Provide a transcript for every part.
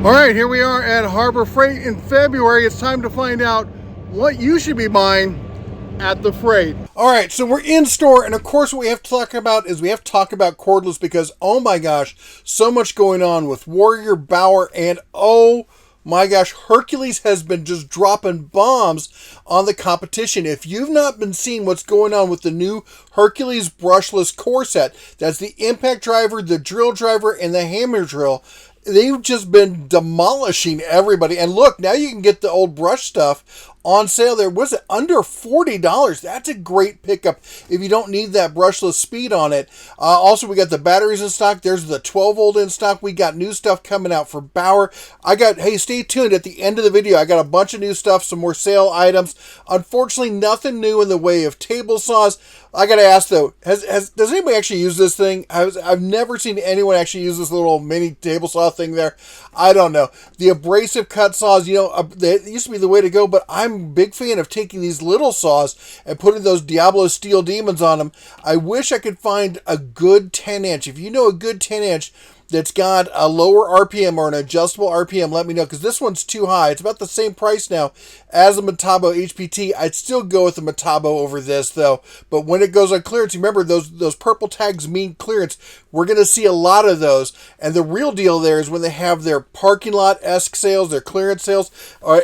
All right, here we are at Harbor Freight in February. It's time to find out what you should be buying at the freight. All right, so we're in store, and of course what we have to talk about is we have to talk about cordless because, oh my gosh, so much going on with Warrior, Bauer, and oh my gosh, Hercules has been just dropping bombs on the competition. If you've not been seeing what's going on with the new Hercules brushless core set, that's the impact driver, the drill driver, and the hammer drill, they've just been demolishing everybody. And look, now you can get the old brush stuff on sale there. Was it under $40? That's a great pickup if you don't need that brushless speed on it. Also, we got the batteries in stock. There's the 12 volt in stock. We got new stuff coming out for Bauer. Hey, stay tuned at the end of the video. I got a bunch of new stuff, some more sale items. Unfortunately, nothing new in the way of table saws. I gotta ask though, does anybody actually use this thing? I've never seen anyone actually use this little mini table saw thing there. I don't know. The abrasive cut saws, they used to be the way to go, but I'm a big fan of taking these little saws and putting those Diablo Steel Demons on them. I wish I could find a good 10-inch. If you know a good 10-inch that's got a lower RPM or an adjustable RPM, let me know, because this one's too high. It's about the same price now as the Metabo HPT. I'd still go with the Metabo over this, though. But when it goes on clearance, remember, those purple tags mean clearance. We're going to see a lot of those. And the real deal there is when they have their parking lot-esque sales, their clearance sales,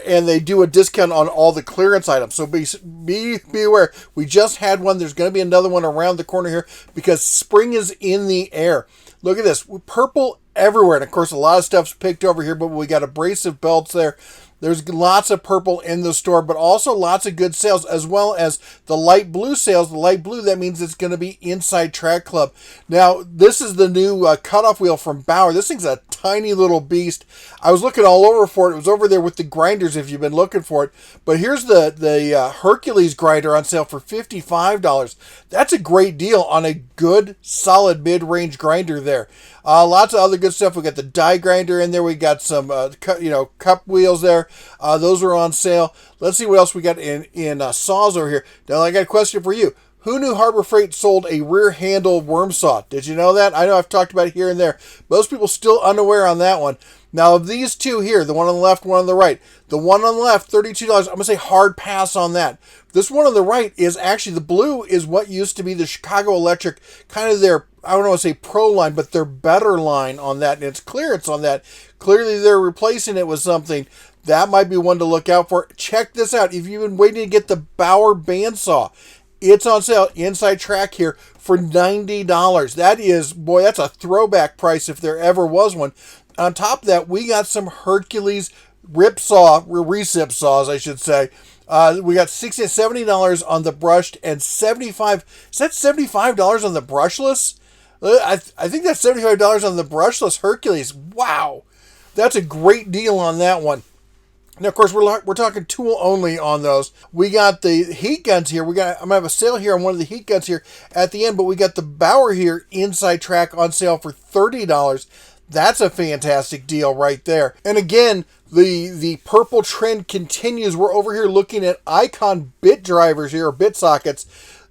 and they do a discount on all the clearance items. So be aware. We just had one. There's going to be another one around the corner here because spring is in the air. Look at this, purple everywhere. And of course, a lot of stuff's picked over here, but we got abrasive belts there. There's lots of purple in the store, but also lots of good sales, as well as the light blue sales. The light blue, that means it's going to be inside Track Club. Now, this is the new cutoff wheel from Bauer. This thing's a tiny little beast. I was looking all over for it. It was over there with the grinders if you've been looking for it. But here's the Hercules grinder on sale for $55. That's a great deal on a good, solid mid-range grinder there. Lots of other good stuff. We got the die grinder in there. We got some cup wheels there. Those are on sale. Let's see what else we got in saws over here. Now, I got a question for you. Who knew Harbor Freight sold a rear handle worm saw? Did you know that? I know I've talked about it here and there. Most people still unaware on that one. Now, of these two here, the one on the left, one on the right. The one on the left, $32. I'm going to say hard pass on that. This one on the right is actually, the blue is what used to be the Chicago Electric, kind of their, I don't want to say pro line, but their better line on that, and it's clearance on that. Clearly, they're replacing it with something. That might be one to look out for. Check this out. If you've been waiting to get the Bauer bandsaw, it's on sale inside Track here for $90. That is, boy, that's a throwback price if there ever was one. On top of that, we got some Hercules recip saws, I should say. We got $60 $70 on the brushed and $75. Is that $75 on the brushless? I think that's $75 on the brushless Hercules. Wow, that's a great deal on that one. Now, of course, we're talking tool only on those. We got the heat guns here. I'm gonna have a sale here on one of the heat guns here at the end, but we got the Bauer here inside Track on sale for $30. That's a fantastic deal right there. And again, the purple trend continues. We're over here looking at Icon bit drivers here, or bit sockets.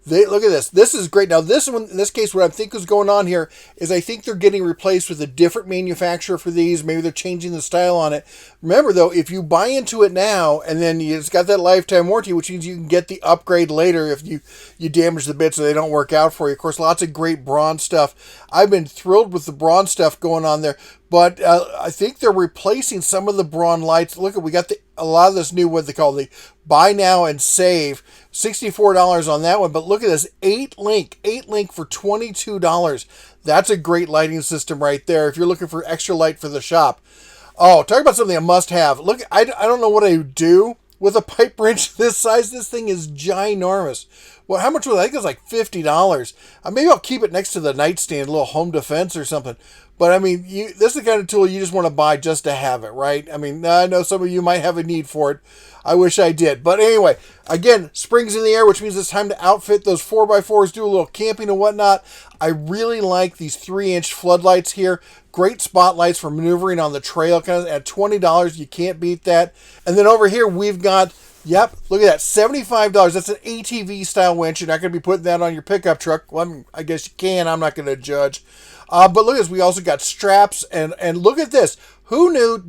Look at this. This is great. Now, this one, in this case, what I think is going on here is I think they're getting replaced with a different manufacturer for these. Maybe they're changing the style on it. Remember, though, if you buy into it now, and then it's got that lifetime warranty, which means you can get the upgrade later if you damage the bits so they don't work out for you. Of course, lots of great bronze stuff. I've been thrilled with the bronze stuff going on there. But I think they're replacing some of the Braun lights. Look, we got a lot of this new, what they call the buy now and save. $64 on that one. But look at this, 8-link for $22. That's a great lighting system right there if you're looking for extra light for the shop. Oh, talk about something I must have. Look, I don't know what I would do with a pipe wrench this size. This thing is ginormous. Well, how much was it? I think it's like $50. Maybe I'll keep it next to the nightstand, a little home defense or something. But I mean, this is the kind of tool you just want to buy just to have it, right? I mean, I know some of you might have a need for it. I wish I did. But anyway, again, spring's in the air, which means it's time to outfit those 4x4s, do a little camping and whatnot. I really like these 3-inch floodlights here. Great spotlights for maneuvering on the trail. Kind of at $20, you can't beat that. And then over here, we've got, yep, look at that, $75. That's an ATV style winch. You're not going to be putting that on your pickup truck. Well, I guess you can. I'm not going to judge. But look at this. We also got straps. And look at this. Who knew?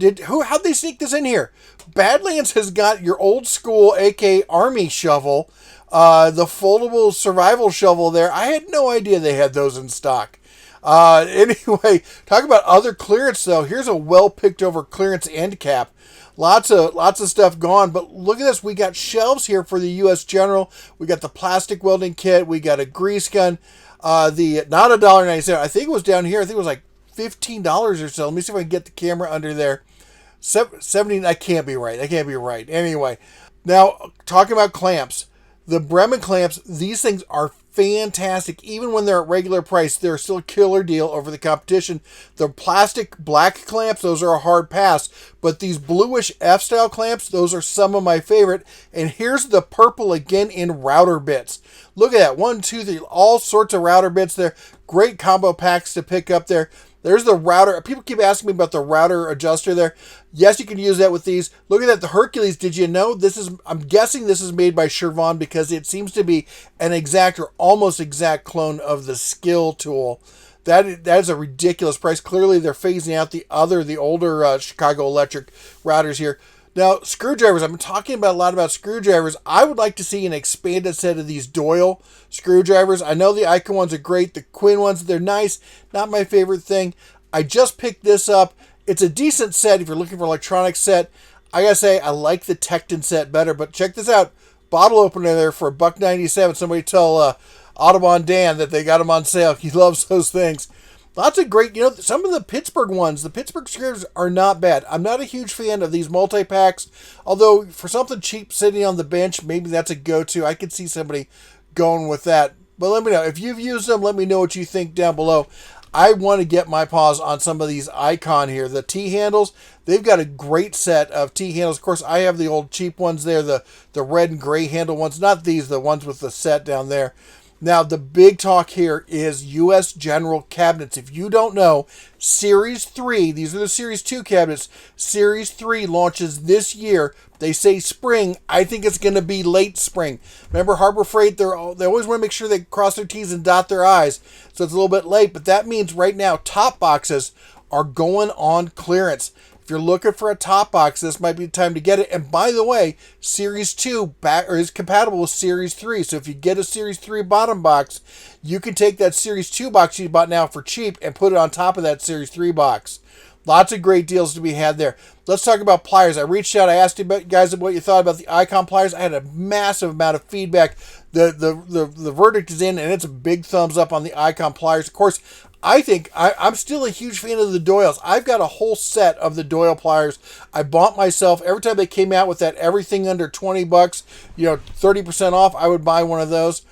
How'd they sneak this in here? Badlands has got your old school AK Army shovel, the foldable survival shovel there. I had no idea they had those in stock. Anyway, talk about other clearance though. Here's a well picked over clearance end cap. Lots of stuff gone, but look at this. We got shelves here for the U.S. General. We got the plastic welding kit. We got a grease gun. Not $1.97. I think it was down here. I think it was like $15 or so. Let me see if I can get the camera under there. 70. That can't be right. That can't be right. Anyway, now talking about clamps, the Bremen clamps. These things are fantastic. Even when they're at regular price, they're still a killer deal over the competition. The plastic black clamps, those are a hard pass. But these bluish F-style clamps, those are some of my favorite. And here's the purple again in router bits. Look at that. 1, 2, 3, all sorts of router bits there. Great combo packs to pick up there. There's the router. People keep asking me about the router adjuster there. Yes, you can use that with these. Look at that, the Hercules. Did you know this is, I'm guessing this is made by Shervon because it seems to be an exact or almost exact clone of the Skill tool. That is a ridiculous price. Clearly, they're phasing out the older Chicago Electric routers here. Now, screwdrivers. I've been talking a lot about screwdrivers. I would like to see an expanded set of these Doyle screwdrivers. I know the Icon ones are great. The Quinn ones, they're nice. Not my favorite thing. I just picked this up. It's a decent set if you're looking for an electronic set. I gotta say, I like the Tecton set better. But check this out. Bottle opener there for $1.97. Somebody tell Audubon Dan that they got them on sale. He loves those things. Lots of great, some of the Pittsburgh ones, the Pittsburgh screws are not bad. I'm not a huge fan of these multi-packs, although for something cheap sitting on the bench, maybe that's a go-to. I could see somebody going with that. But let me know. If you've used them, let me know what you think down below. I want to get my paws on some of these Icon here. The T-handles, they've got a great set of T-handles. Of course, I have the old cheap ones there, the red and gray handle ones. Not these, the ones with the set down there. Now, the big talk here is U.S. General cabinets. If you don't know, Series 3, these are the Series 2 cabinets. Series 3 launches this year. They say spring. I think it's going to be late spring. Remember, Harbor Freight, they always want to make sure they cross their T's and dot their I's. So it's a little bit late. But that means right now, top boxes are going on clearance. If you're looking for a top box, this might be the time to get it. And by the way, Series 2 is compatible with Series 3. So if you get a Series 3 bottom box, you can take that Series 2 box you bought now for cheap and put it on top of that Series 3 box. Lots of great deals to be had there. Let's talk about pliers. I reached out. I asked you guys what you thought about the Icon pliers. I had a massive amount of feedback. The verdict is in, and it's a big thumbs up on the Icon pliers. Of course, I think I'm still a huge fan of the Doyles. I've got a whole set of the Doyle pliers. I bought myself every time they came out with that everything under $20, 30% off. I would buy one of those.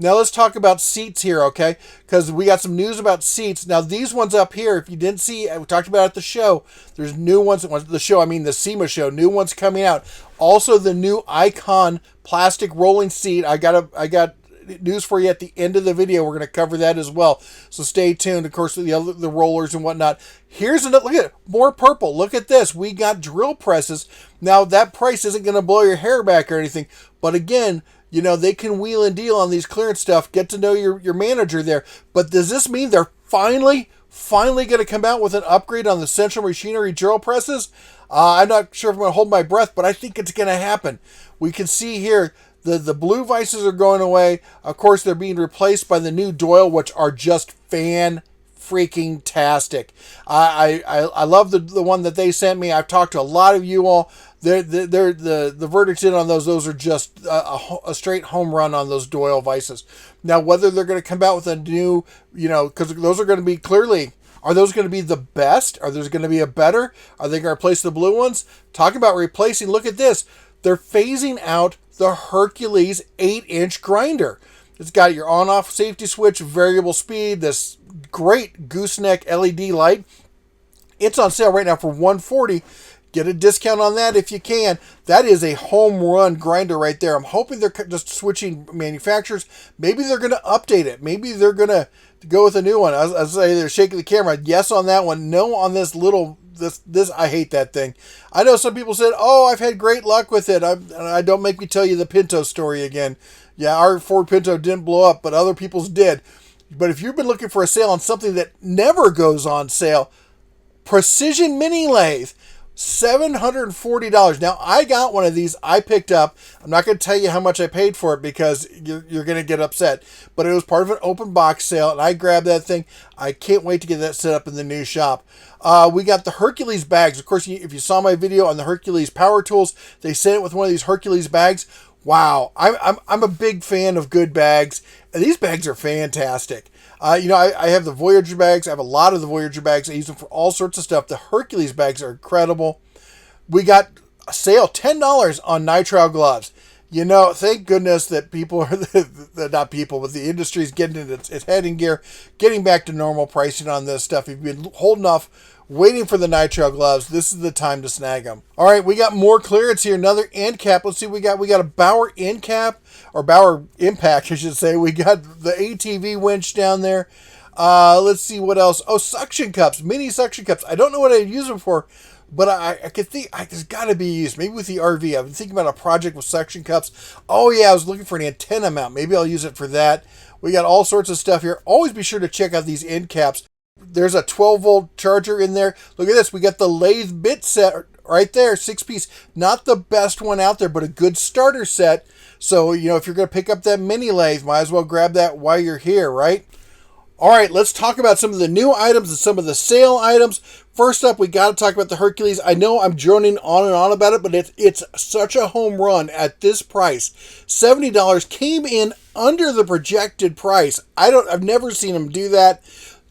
Now let's talk about seats here, okay? Because we got some news about seats. Now these ones up here, if you didn't see, we talked about it at the show. There's new ones. The show, I mean the SEMA show. New ones coming out. Also the new Icon plastic rolling seat. I got news for you at the end of the video. We're going to cover that as well. So stay tuned. Of course, the rollers and whatnot. Here's another, look at it, more purple. Look at this. We got drill presses. Now that price isn't going to blow your hair back or anything. But again, they can wheel and deal on these clearance stuff. Get to know your manager there. But does this mean they're finally going to come out with an upgrade on the Central Machinery drill presses? I'm not sure if I'm going to hold my breath, but I think it's going to happen. We can see here, the blue vices are going away. Of course, they're being replaced by the new Doyle, which are just fan-freaking-tastic. I love the one that they sent me. I've talked to a lot of you all. The verdict's in on those. Those are just a straight home run on those Doyle vices. Now, whether they're going to come out with a new, because those are going to be clearly, are those going to be the best? Are there going to be a better? Are they going to replace the blue ones? Talk about replacing. Look at this. They're phasing out the Hercules 8-inch grinder. It's got your on-off safety switch, variable speed, this great gooseneck LED light. It's on sale right now for $140. Get a discount on that if you can. That is a home run grinder right there. I'm hoping they're just switching manufacturers. Maybe they're going to update it. Maybe they're going to go with a new one. I say they're shaking the camera. Yes on that one. No on this little... This I hate that thing. I know some people said, "Oh, I've had great luck with it." I don't make me tell you the Pinto story again. Yeah, our Ford Pinto didn't blow up, but other people's did. But if you've been looking for a sale on something that never goes on sale, Precision Mini Lathe, $740. Now, I got one of these I picked up. I'm not going to tell you how much I paid for it because you're going to get upset. But it was part of an open box sale, and I grabbed that thing. I can't wait to get that set up in the new shop. We got the Hercules bags. Of course, if you saw my video on the Hercules power tools, they sent it with one of these Hercules bags. Wow, I'm a big fan of good bags, and these bags are fantastic. I have the Voyager bags. I have a lot of the Voyager bags. I use them for all sorts of stuff. The Hercules bags are incredible. We got a sale, $10 on nitrile gloves. Thank goodness that people are, not people, but the industry's getting its head in gear, getting back to normal pricing on this stuff. If you've been holding off, waiting for the nitrile gloves, this is the time to snag them. All right, we got more clearance here. Another end cap. Let's see, we got a Bauer end cap, or Bauer impact, I should say. We got the ATV winch down there. Let's see what else. Oh, suction cups, mini suction cups. I don't know what I'd use them for, but I could think there's got to be used. Maybe with the RV. I've been thinking about a project with suction cups. Oh yeah, I was looking for an antenna mount. Maybe I'll use it for that. We got all sorts of stuff here. Always be sure to check out these end caps. There's a 12-volt charger in there. Look at this. We got the lathe bit set right there, 6-piece. Not the best one out there, but a good starter set. So, if you're going to pick up that mini lathe, might as well grab that while you're here, right? All right, let's talk about some of the new items and some of the sale items. First up, we got to talk about the Hercules. I know I'm droning on and on about it, but it's such a home run at this price. $70 came in under the projected price. I've never seen them do that.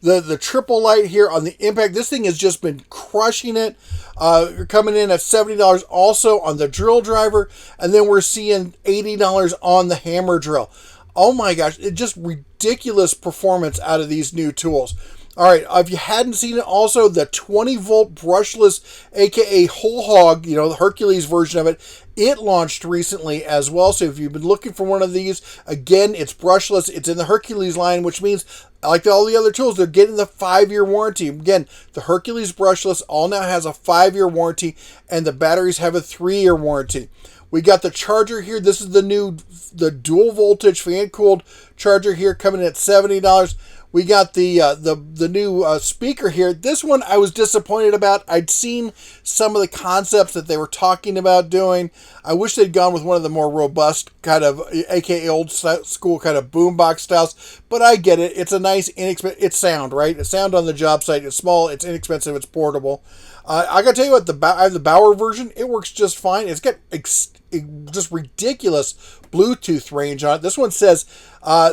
The triple light here on the impact, this thing has just been crushing it. You're coming in at $70 also on the drill driver, and then we're seeing $80 on the hammer drill. Oh my gosh, it's just ridiculous performance out of these new tools. All right, if you hadn't seen it, also the 20-volt brushless, aka whole hog, the Hercules version of it, it launched recently as well. So if you've been looking for one of these, again, it's brushless. It's in the Hercules line, which means, like all the other tools, they're getting the 5-year warranty. Again, the Hercules brushless all now has a 5-year warranty, and the batteries have a 3-year warranty. We got the charger here. This is the dual voltage fan cooled charger here, coming in at $70. We got the new speaker here. This one I was disappointed about. I'd seen some of the concepts that they were talking about doing. I wish they'd gone with one of the more robust kind of, aka old school kind of boombox styles. But I get it. It's a nice, inexpensive. It's sound, right? It's sound on the job site. It's small. It's inexpensive. It's portable. I gotta tell you what. I have the Bauer version. It works just fine. It's got just ridiculous Bluetooth range on it. This one says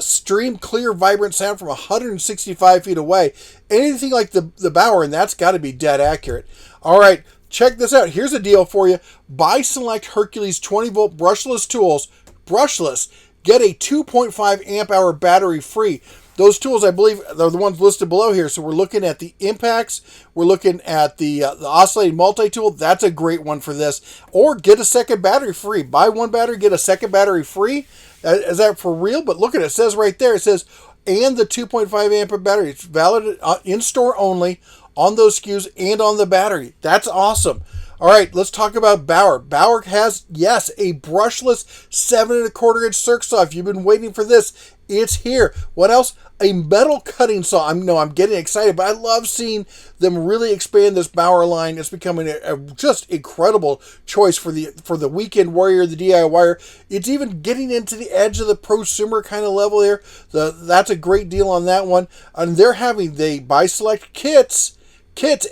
stream clear vibrant sound from 165 feet away. Anything like the Bauer, and that's got to be dead accurate. All right, check this out. Here's a deal for you. Buy select Hercules 20-volt brushless tools. Brushless. Get a 2.5 amp hour battery free. Those tools, I believe, are the ones listed below here. So we're looking at the impacts. We're looking at the oscillating multi-tool. That's a great one for this. Or get a second battery free. Buy one battery, get a second battery free. Is that for real? But look at it. It says right there. It says, and the 2.5 amp battery. It's valid in-store only on those SKUs and on the battery. That's awesome. All right, let's talk about Bauer. Bauer has, yes, a brushless 7.25-inch circ saw. If you've been waiting for this, it's here. What else? A metal cutting saw. I'm getting excited, but I love seeing them really expand this Bauer line. It's becoming a just incredible choice for the weekend warrior, the DIYer. It's even getting into the edge of the prosumer kind of level here. That's a great deal on that one. And they're having the buy select kits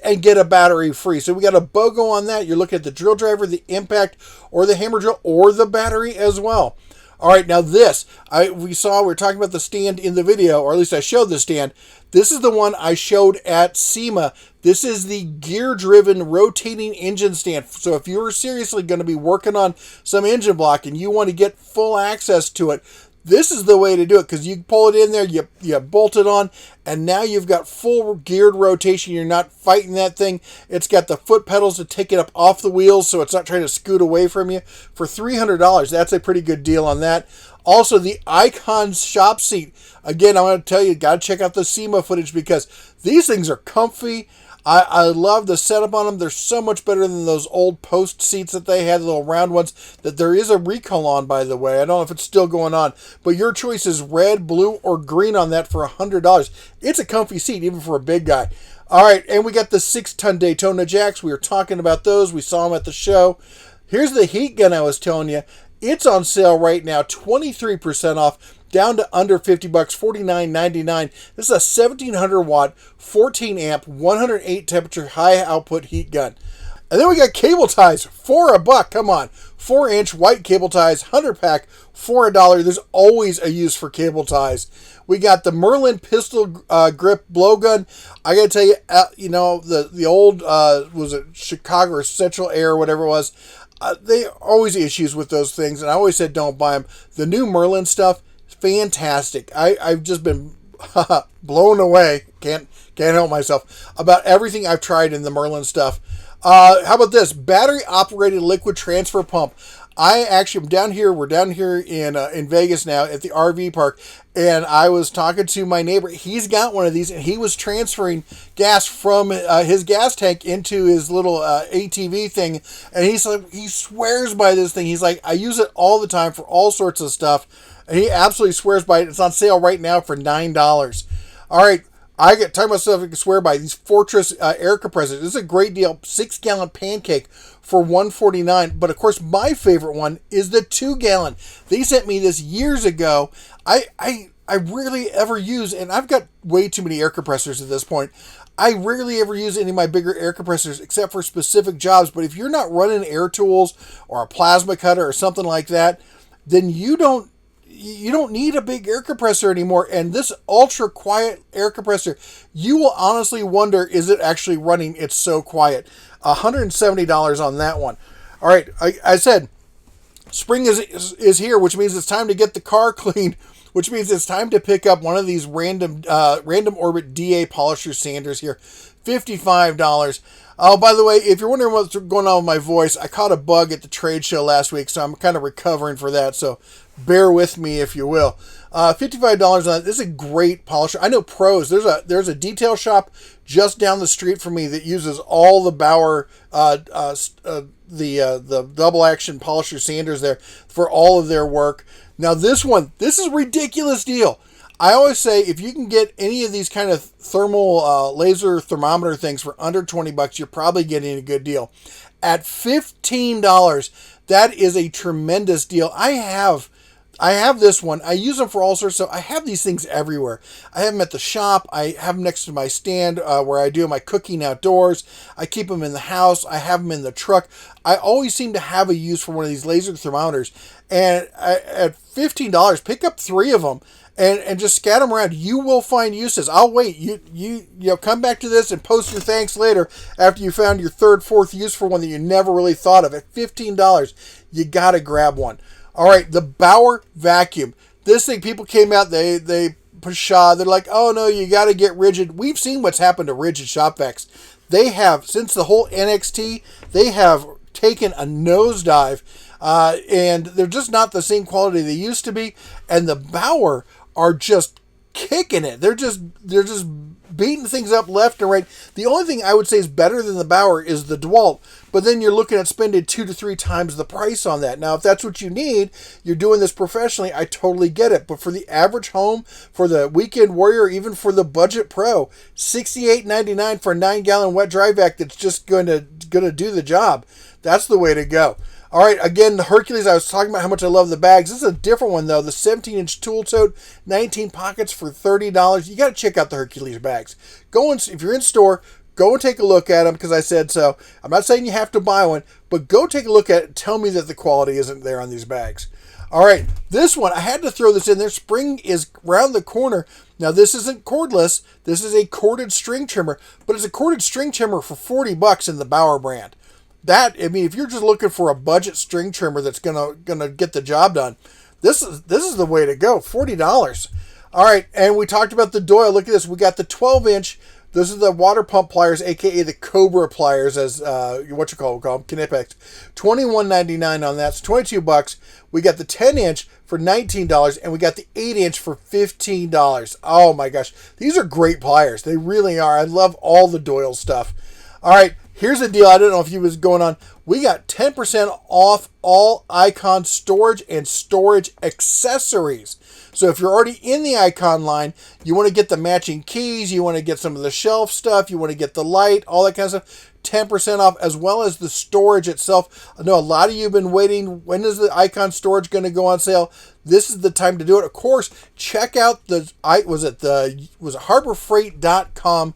and get a battery free. So we got a BOGO on that. You're looking at the drill driver, the impact, or the hammer drill, or the battery as well. All right, now this, we were talking about the stand in the video, or at least I showed the stand. This is the one I showed at SEMA. This is the gear-driven rotating engine stand. So if you're seriously going to be working on some engine block and you want to get full access to it, this is the way to do it, because you pull it in there, you bolt it on, and now you've got full geared rotation. You're not fighting that thing. It's got the foot pedals to take it up off the wheels, so it's not trying to scoot away from you. For $300, that's a pretty good deal on that. Also, the Icon shop seat. Again, I'm going to tell you, got to check out the SEMA footage, because these things are comfy. I love the setup on them. They're so much better than those old post seats that they had, the little round ones that there is a recall on, by the way. I don't know if it's still going on, but your choice is red, blue, or green on that for $100. It's a comfy seat, even for a big guy. All right, and we got the 6-ton Daytona jacks. We were talking about those. We saw them at the show. Here's the heat gun I was telling you. It's on sale right now, 23% off, down to under $50, $49.99. This is a 1700 watt, 14 amp, 108 temperature, high output heat gun. And then we got cable ties for $1. Come on, 4-inch white cable ties, 100 pack for $1. There's always a use for cable ties. We got the Merlin pistol grip blowgun. I gotta tell you, the old was it Chicago or Central Air or whatever it was. They always issues with those things, and I always said don't buy them. The new Merlin stuff, fantastic. I've just been blown away. Can't help myself about everything I've tried in the Merlin stuff. How about this battery operated liquid transfer pump? I actually am down here. We're down here in Vegas now at the RV park, and I was talking to my neighbor. He's got one of these, and he was transferring gas from his gas tank into his little ATV thing. And he's like, he swears by this thing. He's like, I use it all the time for all sorts of stuff, and he absolutely swears by it. It's on sale right now for $9. All right. I get talking about stuff I can swear by. These Fortress air compressors. This is a great deal. 6-gallon pancake for $149. But of course, my favorite one is the 2-gallon. They sent me this years ago. I rarely ever use, and I've got way too many air compressors at this point. I rarely ever use any of my bigger air compressors except for specific jobs. But if you're not running air tools or a plasma cutter or something like that, then you don't need a big air compressor anymore. And this ultra quiet air compressor, you will honestly wonder, is it actually running? It's so quiet. $170 on that one. All right, I said spring is here, which means it's time to get the car cleaned, which means it's time to pick up one of these random orbit DA polisher sanders here. $55. Oh, by the way, if you're wondering what's going on with my voice, I caught a bug at the trade show last week, so I'm kind of recovering for that, so bear with me if you will. $55 on that. This is a great polisher. I know pros. There's a detail shop just down the street from me that uses all the Bauer the double action polisher sanders there for all of their work. Now this is a ridiculous deal. I always say if you can get any of these kind of thermal laser thermometer things for under $20, you're probably getting a good deal. At $15, that is a tremendous deal. I have this one. I use them for all sorts of stuff. I have these things everywhere. I have them at the shop. I have them next to my stand where I do my cooking outdoors. I keep them in the house. I have them in the truck. I always seem to have a use for one of these laser thermometers. And at $15, pick up 3 of them. And just scatter them around. You will find uses. I'll wait. You come back to this and post your thanks later after you found your 3rd, 4th use for one that you never really thought of. At $15, you gotta grab one. All right, the Bauer vacuum. This thing, people came out, they pshaw. They're like, oh no, you gotta get rigid. We've seen what's happened to rigid shop vacs. They have, since the whole NXT, they have taken a nosedive, and they're just not the same quality they used to be. And the Bauer are just kicking it. They're just beating things up left and right. The only thing I would say is better than the Bauer is the DeWalt, but then you're looking at spending 2 to 3 times the price on that. Now, if that's what you need, you're doing this professionally, I totally get it. But for the average home, for the weekend warrior, even for the budget pro, $68.99 for a 9-gallon wet dry vac that's just going to do the job. That's the way to go. All right, again, the Hercules, I was talking about how much I love the bags. This is a different one, though. The 17-inch tool tote, 19 pockets for $30. You got to check out the Hercules bags. If you're in store, go and take a look at them because I said so. I'm not saying you have to buy one, but go take a look at it and tell me that the quality isn't there on these bags. All right, this one, I had to throw this in there. Spring is around the corner. Now, this isn't cordless. This is a corded string trimmer, but it's a corded string trimmer for $40 in the Bauer brand. If you're just looking for a budget string trimmer that's gonna get the job done, this is the way to go. $40. All right, and we talked about the Doyle. Look at this. We got the 12-inch. This is the water pump pliers, aka the Cobra pliers, as we call them, Knipex. $21.99 on that. So $22. We got the 10-inch for $19, and we got the 8-inch for $15. Oh my gosh, these are great pliers. They really are. I love all the Doyle stuff. All right, Here's a deal. I don't know if you was going on. We got 10% off all Icon storage and storage accessories. So if you're already in the Icon line, you want to get the matching keys, you want to get some of the shelf stuff, you want to get the light, all that kind of stuff, 10% off, as well as the storage itself. I know a lot of you have been waiting. When is the Icon storage going to go on sale? This is the time to do it. Of course, check out the harborfreight.com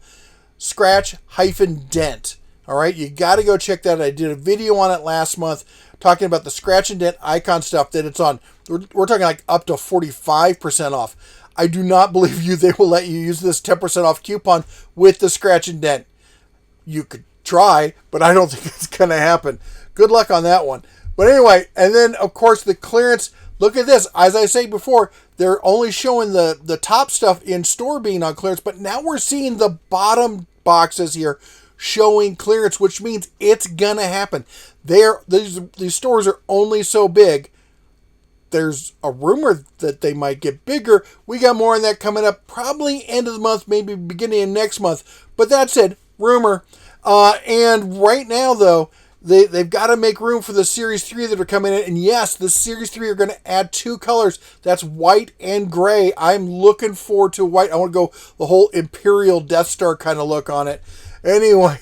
scratch-dent. All right, you got to go check that out. I did a video on it last month talking about the scratch and dent Icon stuff that it's on. We're talking like up to 45% off. I do not believe they will let you use this 10% off coupon with the scratch and dent. You could try, but I don't think it's going to happen. Good luck on that one. But anyway, and then of course the clearance. Look at this. As I say before, they're only showing the top stuff in store being on clearance, but now we're seeing the bottom boxes here showing clearance, which means it's gonna happen. These stores are only so big. There's a rumor that they might get bigger. We got more on that coming up, probably end of the month, maybe beginning of next month. But that's it, rumor. And right now, though, they've got to make room for the Series 3 that are coming in. And yes, the Series 3 are going to add 2 colors. That's white and gray. I'm looking forward to white. I want to go the whole Imperial Death Star kind of look on it. Anyway.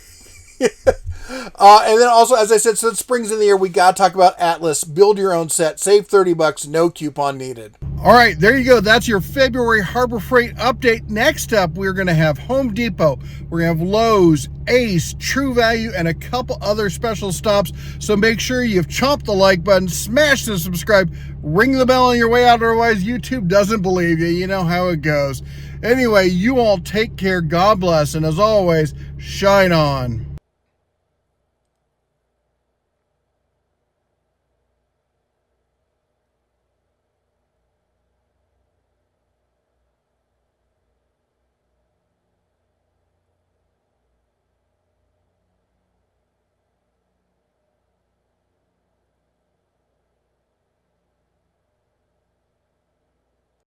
And then also, as I said, since spring's in the air, we got to talk about Atlas. Build your own set. Save $30. No coupon needed. All right, there you go. That's your February Harbor Freight update. Next up, we're going to have Home Depot. We're going to have Lowe's, Ace, True Value, and a couple other special stops. So make sure you've chomped the like button, smash the subscribe, ring the bell on your way out. Otherwise, YouTube doesn't believe you. You know how it goes. Anyway, you all take care. God bless. And as always, shine on.